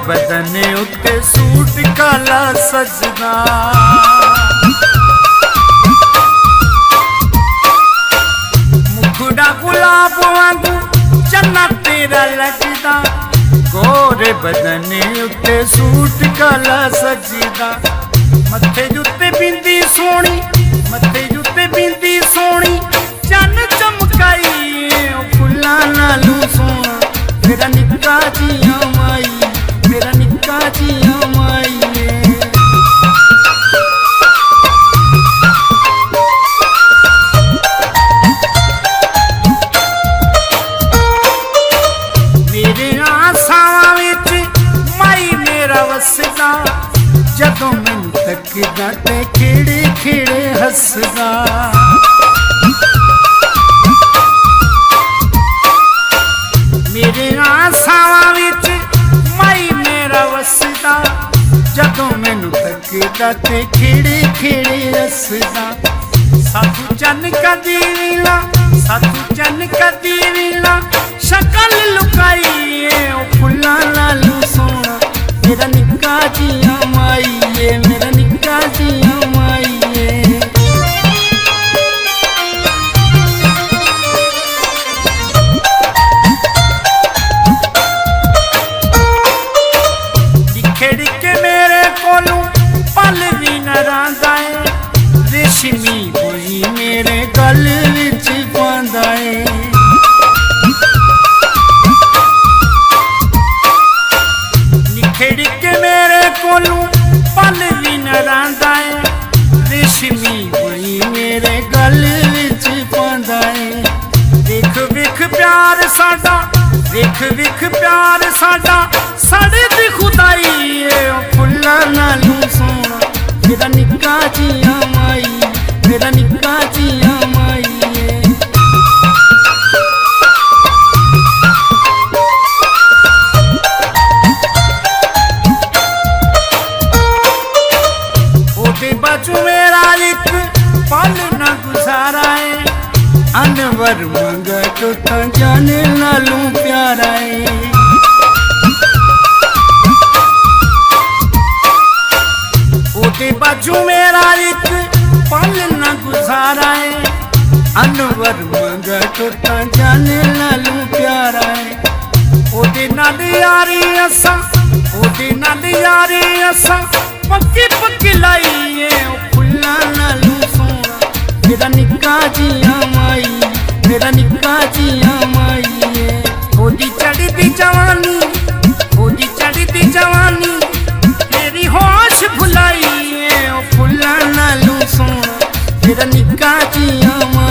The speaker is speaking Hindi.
बदन उत्ते सूट काला सजना, मुखड़ा गुलाब वांगू चन्ना तेरा लगदा, गोरे बदन उत्ते सूट काला सजदा। मत्थे जुत्ते बिंदी सोनी, मत्थे जुत्ते बिंदी सोनी, चन्न चमकाई फुल्लां नालू सोना, मेरा निक्का जिया माई, मेरा निक्का जिया माई। मेरे आसावां विच माई मेरा वसदा, जदों मैनूं तकदा ते खिड़े खिड़े हसदा। मेरे आसावां विच माई मेरा वसदा, जदों मैनूं तकदा ते खिड़े खिड़े हसदा। साधु चन्न कदी वीला, साधु चन्न कदी वीला, शकल लुकाई फुल्लां नालू सोना, मेरा निक्का जिया माई, मेरा निक्का जिया माई। खिड़ के मेरे कोलू पल भी न रहांदा है, रेशमी होई मेरे गल विच पांदा है। खिड़ के मेरे कोलू पल भी न रहांदा है, रेशमी होई मेरे गल विच पांदा है। विख विख प्यार साडा, विख विख प्यार साडा, साडे दी खुदाई फुल्लां नालू सोना, मेरा निक्का जिया माई, मेरा निक्का जिया माई। ओदे बाजू मेरा एक पल न गुजारा है, अनवर मंगा तो जाने नालू प्यारा है। ओदे बाजू मेरा एक पल न गुजारा है, अनवर मंगा तो जाने नालू प्यारा है। ओदे नाल यारी असां, ओदे नाल यारी असां, पक्की पक्की लाई फुल्लां नालू सोना, मेरा निक्का जिया माई, मेरा निक्का जिया माई। ओदी चढ़दी जवानी, ओदी चढ़दी जवानी, मेरी होश भुलाई फुल्लां नालू सोना, मेरा निक्का जिया माई।